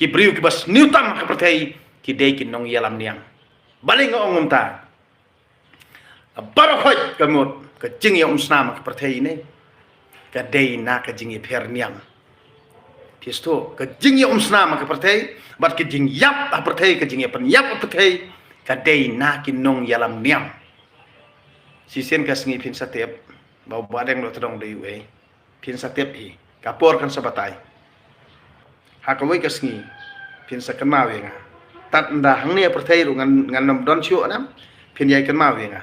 ki brio ki bas niutam ka pertai ki dei ki nong yalam niang balik ngom ta barakhoy kamut ka jing ya snam ka pertai ne ka dei na ka jing per niang pisto ka jing ya snam ka pertai bat ki jing yap ka pertai ka jing ya pen yap ka pertai ka dei na ki nong yalam niang sisen ka sngi pin satep bau badeng lo tedong de we pin satep hi kapor kan sabatai hakawai ka sngi pin sakama we nga tat nda hang ne pertai ru ngan nam don chu nam pin yai kan ma we nga.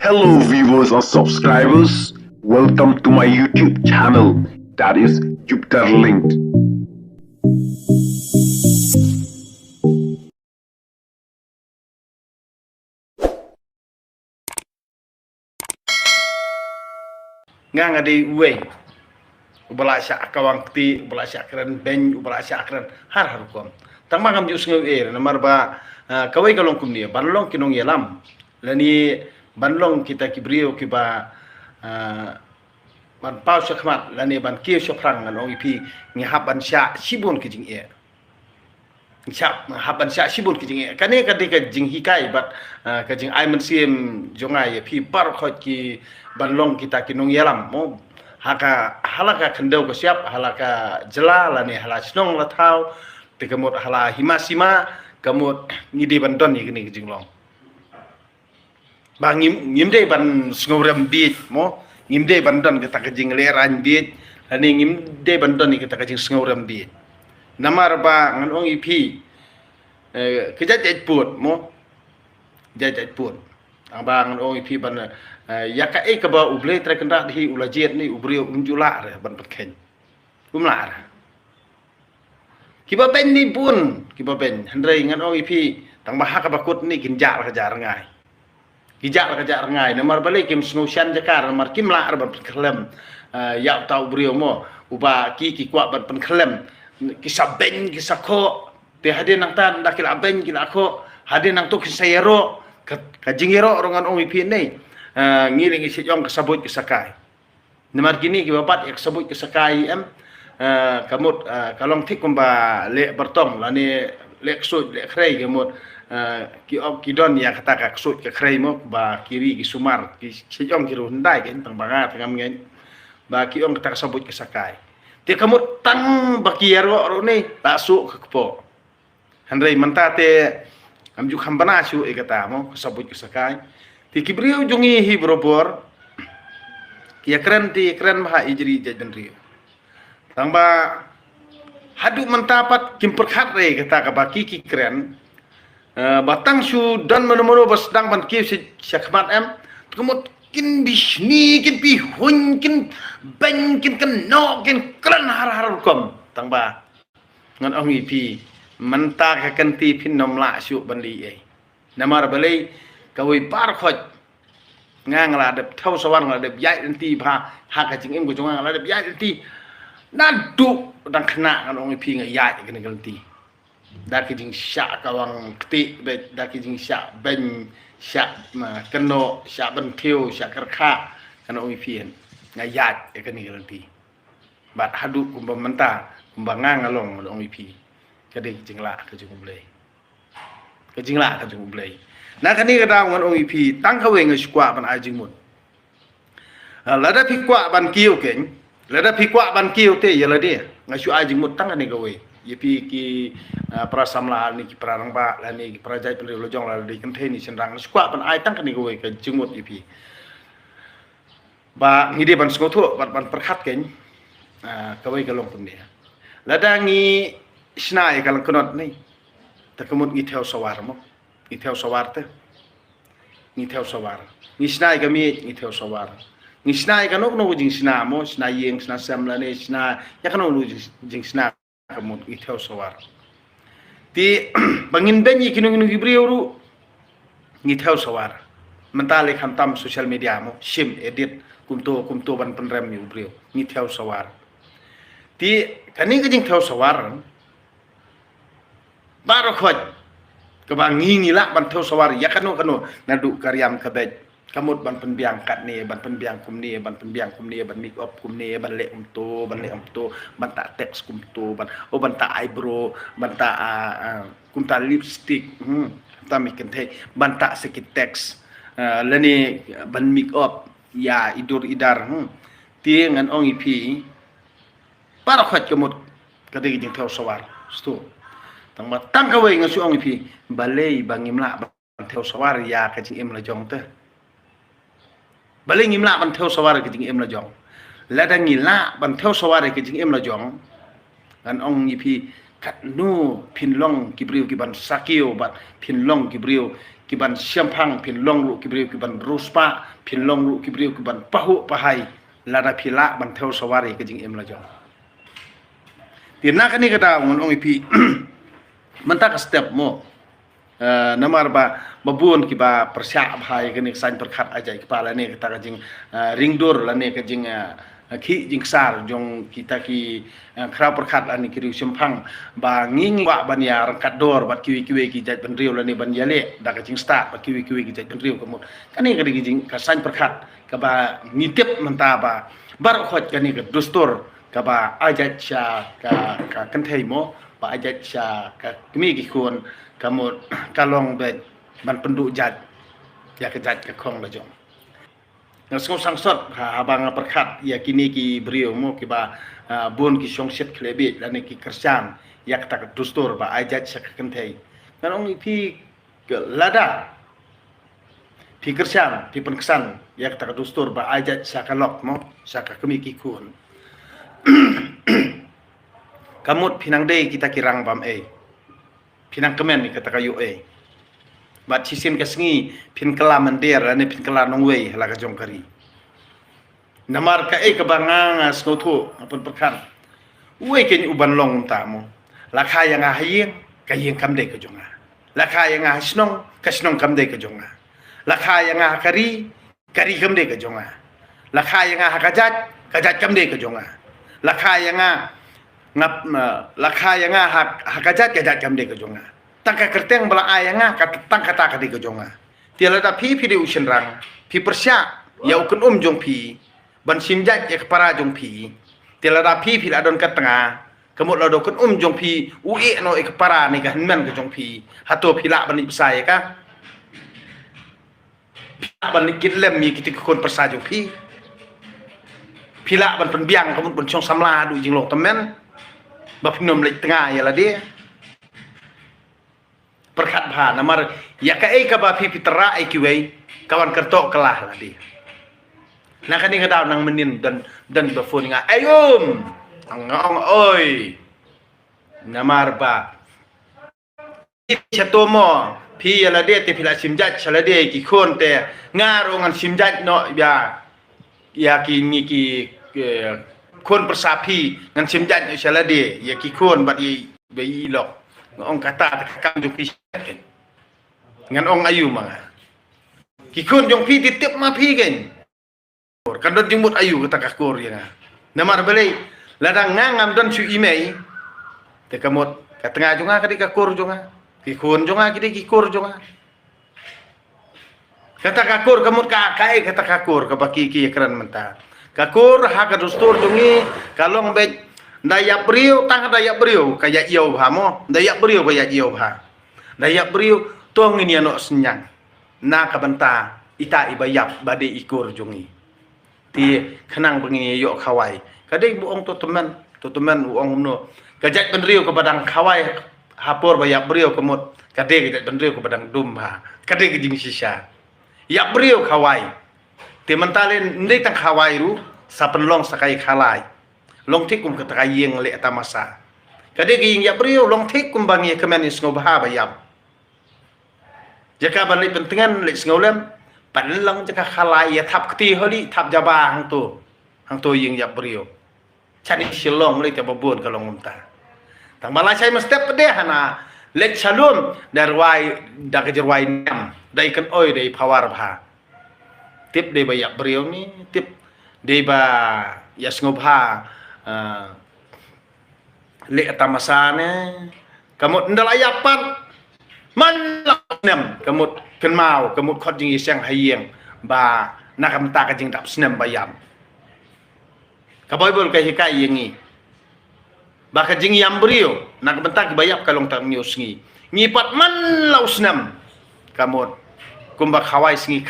Hello viewers or subscribers, welcome to my YouTube channel, that is Jupiter Linked. Ngang adi uwe ubala sya kawang ti ubala sya kran ben ubala sya kran har kom tang magam jus ngeu namar ba kawai kalong kum dia banlong kinong yelam lani banlong kita kibrio kiba ban pau syakmat lani ban kieu syafrang ngan ong ipi ngihap ban sya sibun kijing e ngihap haban sya sibun kijing e kane kadi ka jing hikai bat ka jing ai man sim jongai pi bar khot ki banlong kita kinong yelam mo haka halaka kendau ko siap halaka jela lani hala snong la thau te kamut hala himasima kamut ngidi bandon ni kini jinglong ba ngimde ban sngoram bit mo ngimde bandon kita ka jing leran bit lani ngimde bandon ni kita ka jing sngoram bit namar ba ngan ong ipi kejat put mo jajat put abang ong ipi ban yaka ka ba uble tra kenda hi ulajet ni ubrio unjula re ban petken umla ra kiba ben ni pun kiba ben handrai ngan ong ipi tang bah ka bakut ni kinja ka jar ngai kijak ka jar ngai namar balik kim snushan jakar namar kim la ban petklem ya tau ubrio mo uba ki kwa ban petklem kisaben kisako te hadin nang tan dakil aben kila ko hadin nang to kisayero ka jingero rongan ong ipi ni ngiling isi yong kasabut kesakai namar gini ki bapat ek sabut kesakai kamut kalong tik kumba le bertong lani le ksut le khrei kamut ki op ki don ya kata ka ksut ke khrei mo ba kiri ki sumar ki si yong ki rundai ken tang banga tangam ngen ba ki yong kata kasabut kesakai te kamut tang bakiero ro ni tasu kpo handrai mentate amju khambana su e kata mo kasabut kesakai ti kibrio jungi hi borobor ya keren maha ijri jajan rio tangba hadu mentapat kimperkhat re kata ka baki ki keren batang su dan menomono bas dang ban ki syakmat kemut kin bisni kin pi hun kin ben kin no kin keren har kom tangba ngan ong ipi menta ka kanti pin nomla su banli e namar balai kawai par khoj ngang la dep thau sawan la dep yai nanti pha haka jing em ko jong la dep yai nanti nadu dang khna kan ong pi ngai yai kan nanti da ki jing sya kawang kti be da ki jing sya ben sya keno sya ben theu sya karkha kan ong pi ngai yai kan nanti bat hadu kumba menta kumba ngang along ong pi kade jing la ka jing blai ka jing la ka jing blai na kani kada ngon ong ipi tang kawe ngai skwa ban ajing mun lada pikwa ban kiu ken lada pikwa ban kiu te yala dia ngai su ajing mun tang kani kawe yepi ki prasamla ni ki prarang ba la ni ki prajai pel lojong la di kenthe ni senrang skwa ban ai tang kani kawe ka jingmut yepi ba ngide ban skotho ban perkhat ken kawe kalong pun dia lada ngi snai kalang konot ni takamut ngi theo sawar mo ngi theo sawar te ngi theo sawar ngi snai kami ngi theo sawar ngi snai kanok no jing sna mo sna yeng sna samla ne sna ya kanok no jing sna kamut ngi theo sawar ti bangin benyi kinung gibriuru ngi theo sawar mentale khantam social media mo sim edit kumto ban penrem ni ubrio ngi theo sawar ti kani ka jing theo sawar baro khoj kabang ngi la ban theo sawar ya kanu nadu karyam kabej kamut ban penbiang kat ni ban penbiang kum ni ban penbiang kum ni ban make up kum ni ban le ban le ban tak teks kum tu ban tak eyebrow ban tak kum tak lipstick ta mi kan the ban tak sikit teks la ni ban make up ya idur idar ti ngan ong ipi para khat kamut kadai jing thau sawar stu tang ma tang ka wei ngasu ong ipi balei bangimla ban thau sawar ya ka jing em la jong te balai ngimla ban theo sawar ke jing em la jong la da ngila ban theo sawar ke jing em la jong an ong ni phi kat nu phin long ki briu ki ban sakio bat phin long ki briu ki ban siampang phin long lu ki briu ki ban ruspa phin long lu ki briu ki ban pahu pahai la da phila ban theo sawar ke jing em la jong tina kani kata ong ipi manta ka step mo namar ba babun ki ba persyak bhai kini san perkhat ajai kepala ni kata jing ringdur la ni ka jing khi jing sar jong kita ki khra perkhat ani ki simpang ba nging wa ban ya rangkat dor bat kiwi ki jat ban riu la ni ban yale da ka jing start ba kiwi ki jat ban riu kamu kani ka jing ka san perkhat ka ba ngitip menta ba bar khot kani ka dustur ka ba ajat sha ka kan thei mo ba ajat sha ka kmi ki kun kamut kalong be ban penduk jat ya ke jat ke khong la jong ngau sang sot abang perkhat ya kini ki brio mo ki ba bun ki song set klebit dan ki kerjang ya tak dustur ba ajat sak kentai kan ong pi lada pi kerjang pi penkesan ya tak dustur ba ajat sakalok mo sak kemi ki kun kamut pinang dei kita kirang bam pinang kemen ni kata kayu bat sisin kasngi pin kala mandir ane pin kala nongwei la ka jong kari namar ka ka banganga snotho apun perkan we ken uban long ta mo la kha yang hayeng ka yeng kam de ka jonga la kha yang snong ka snong kam de ka jonga la kha yang kari kari kam de ka jonga la kha yang kajat kam de ka jonga la kha yang ngap la kha yang kajat kam de ka jonga tangka kerteng bala ayanga kat tangka ta ka di ka jonga tiala da pi di usin rang pi persya ya ukun jong pi ban simjat ya kepara jong pi tiala da pi la don ka tanga kemut la do kun jong pi ui no e kepara ni ka men ka jong pi hato pi la ban ibsai ka ban kit lem mi kiti kon persa jong pi la ban penbiang kemut ban chong samla du jing lo temen ba pinom lek tengah ya la dia perkhat bha namar ya ka ka ba pi pitera kiwei kawan kertok kelah lah dia nak kani ngadaw nang menin dan ba phone nga ayum ang oi namar ba chatomo pi ya la dia te pila simjat chala dia ki khon te ngarongan simjat no ya ki ni ki khon persapi ngan simjat chala dia ya ki khon bat i bei lok ngong kata kam jong pi ngan ong ayu manga kikun jong pi titip ma pi gen kan don jumut ayu kata kakor ya namar balai ladang ngam don su imei te kamot katengah jonga kadi kakor jonga kikun jonga kidi kikor jonga kata kakor kamot ka kai kata kakor ka baki ki kran menta kakor ha ka dustur jongi kalong bet dayak beriu tang dayak beriu kaya iau bhamo dayak beriu kaya iau bha dayak beriu tong ini ano senyang na kabanta ita ibayap bade ikur jongi ti khanang bengini yo khawai kadai buong to teman uong no kajak benriu ke badang khawai hapor bayak beriu kemut kadai kajak benriu ke badang dumba kadai ke jing sisa yak beriu khawai ti mentalin ndai tang khawai ru sapenlong sakai khalai long tik kum kata yeng le tamasa kade gi ya brio long tik kum bang ye kemen is ngobha bayam jaka balik pentingan le ngolem panlang jaka khalai ya thap kti holi thap jaba hang to yeng ya brio chani silong le ta babon kalong umta tang bala sai mestep pede hana le shalom darwai da kejerwai nam dai kan oi dai pawar bha tip de bayak brio ni tip de ba ya ngobha le tamasane kamut ndalayapan man nem kamut kenmau kamut khot jing isang hayeng ba nakamta ka jing dap snem bayam ka Bible ka hikai yengi ba ka jing yam brio nakamta ki bayap kalong tang news ngi pat man lau snem kamot kumba khawai singi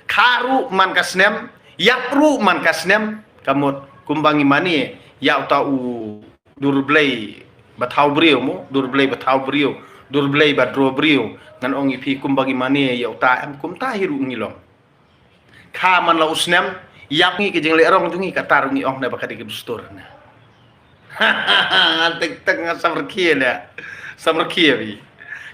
karu man ka snem yapru man ka snem kamot kumbangi mani ya ta u durblay batau brio mo durblay batau brio durblay badro brio ngan ong ipi kumbangi mani ya ta em kumta hiru ngilong kha man lau snem yak ngi ke jeng le rong jungi katar ngi ong na bakadi ke dustur na tek tek ngasam rekie na sam rekie bi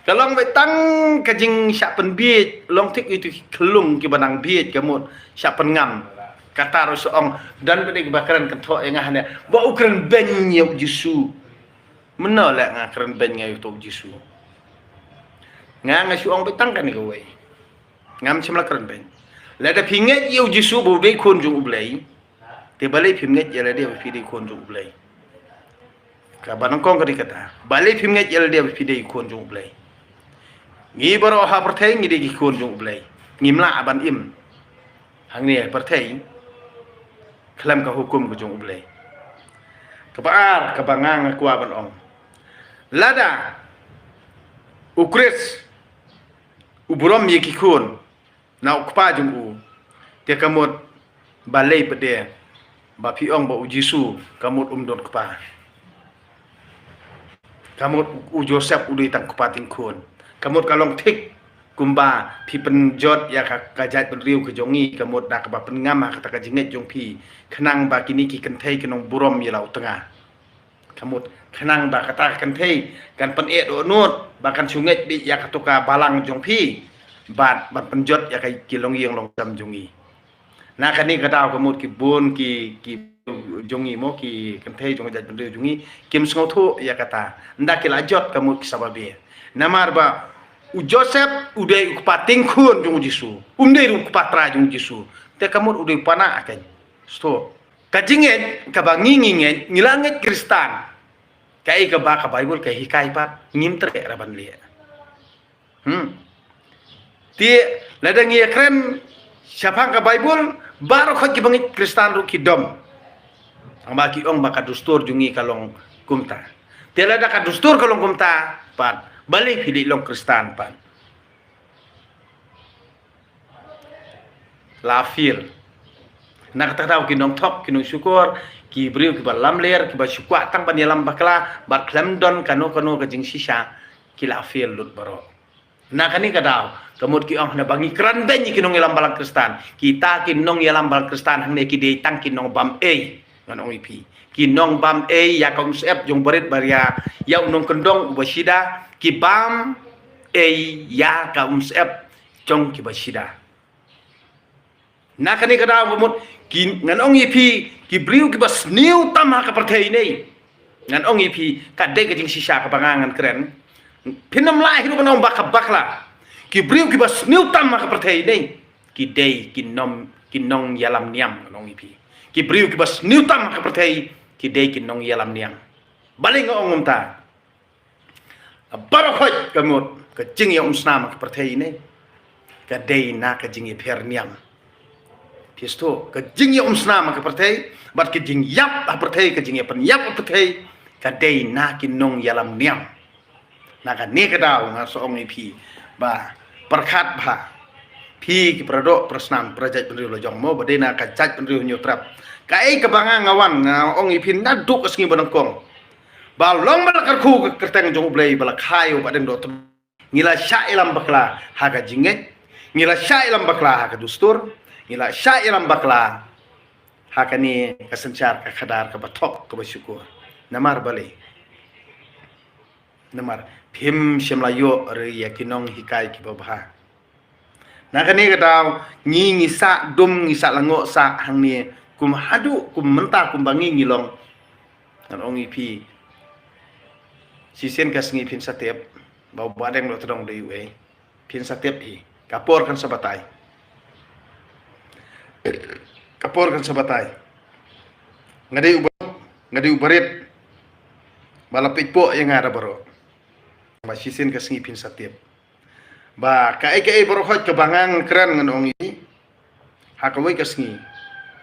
kalong betang kajing syak penbiet long tik itu kelung ki banang biet kamut syak pengam kata rosong dan bede bakaran kentok yang ahnya ba ukran ben yau jisu menolak ngakran ben ngayu tok jisu ngang su ong betang kan ko we ngam chimla kran ben la da pinget yau jisu bo be kon jung ublai te balai pinget ya la de fi de kon jung ublai ka banang kong ka dikata balai pinget ya la de fi de kon jung ublai ngi baro ha perthai ngi de kon jung ublai ngimla aban im hang ni perthai kelam ka hukum ko jung ublai kabar kabangang ku aban ong lada ukres uburom yekikun na ukpa jung u te kamot balai pede ba piong ba ujisu kamot umdon kpa kamot u Joseph udai tang kpa tingkun kamot kalong tik kumba pi penjot ya kajat penriu ke jongi kamot dak ba pengama kata kajinget jong pi kenang ba kini ki kentai kenong burom yelau tengah kamot kenang ba kata kentai kan pen e do nut bahkan sunget di ya katuka balang jong pi bat ban penjot ya kai kilong yeng long jam jongi na kani kata kamot ki bun ki jongi mo ki kentai jong jat penriu jongi kim sngotu ya kata ndak kilajot kamot ki sababe namar ba u Joseph udai kupating kun jung jisu umdai ru kupatra jung jisu te kamut udai pana akan sto kajinget kabangi ngingen ngilanget Kristan kai ka ba ka Bible kai hikai pat ngimter ke raban lia ti ladang ye kren siapa ka Bible baru khot ki bangit Kristan ru kidom amba ki ong baka dustur jungi kalong kumta te lada ka dustur kalong kumta pat balik hidup long Kristan pan lafir nak tahu kinong top kinong syukur ki beriu ki balam ler ki basyukwa tang pan yalam bakla bar klamdon kano ke jing sisa ki lafir lut baro nak ni kadau kemud ki ong na bangi kran ben kinong yalam balang Kristan kita kinong yalam balang Kristan hang ne ki de tang kinong bam nganong ipi kinong bam ya konsep jong berit baria ya unong kendong basida ki bam ya konsep jong ki basida nakani kada bumut ki nganong ipi ki briu ki bas new tamha ka perthai nei nganong ipi kadai ka jing sisa ka bangangan keren pinam lai hidu kanong bakla ki briu ki bas new tamha ka perthai nei ki dei ki nong yalam niam nganong ipi ki briu ki bas new tamha ka perthai ki dei ki nong yalam niam baling ngom ta barakot kamut ke jing yang usnama ke perthai ini ke dei na ke jing perniam pisto ke jing yang usnama ke perthai bat ke jing yap perthai ke jing pen yap perthai ke dei na ki nong yalam niam na ka ne ka dau nga so ong pi ba perkhat ba pi ki pradok prasnam prajat penriu lojong mo badena ka jat penriu nyutrap kai kebangang ngawan ong ipin naduk asngi bonangkong balong balakar ku kerteng jong ublai balak hayo badeng do ngila syailam bakla haga jinget ngila syailam bakla haga dustur ngila syailam bakla haga ni kasencar ka khadar ka batok ka basyukur namar bale namar phim shemlayo re yakinong hikai ki babha nakani kadaw ngi ngisa dum ngisa lango sa hang ni kum hadu kum mentah kum bangi ngilong nang ipi sisen kas ngi pin satep bau badeng lo tong de we pin satep i kapor kan sabatai ngadi ubarit balapit po yang ada baro ba sisen kas ngi pin satep ba kai baro hot kebangang keren nganong ini hakawai kasngi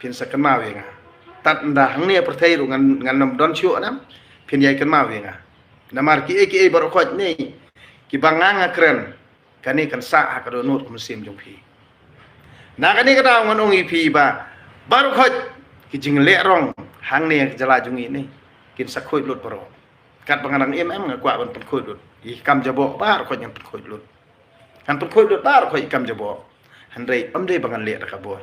pin sakan ma wenga tat nda hang ne perthai ru ngan nam don chu nam pin yai kan ma wenga namar ki e bar khot ni ki banganga kren kani kan sa hakado nut kum sim jong phi na kani kada ngan ong ipi ba bar khot ki jing le rong hang ne jala jung ini kin sakhoi lut baro kat banganang ngakwa ban khoi lut i kam jabo bar khot nyam khoi lut kan khoi lut bar khoi kam jabo handai amde bangan le ka bo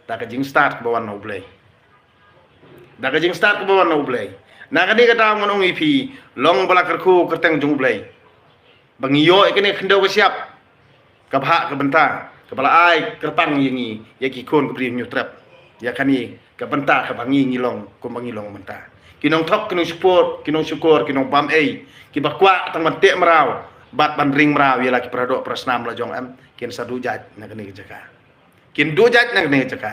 ta ka jing start ba wan no blay da ka jing start ba wan no blay na kani kada ngan ong ipi long bala kerku kerteng jung blay bang yo ikene khndo ka siap ka bha ka benta ka bala ai kertang yingi ya ki kon ka pri nyu trap ya kani ka benta ka bangi ngilong ko bangi long benta kinong thok kinong support kinong syukur kinong pam ki bakwa tang man te maraw bat ban ring maraw ya la ki prado prasnam la jong am kin sadu jaj na kani jaka kin du jaj na kani jaka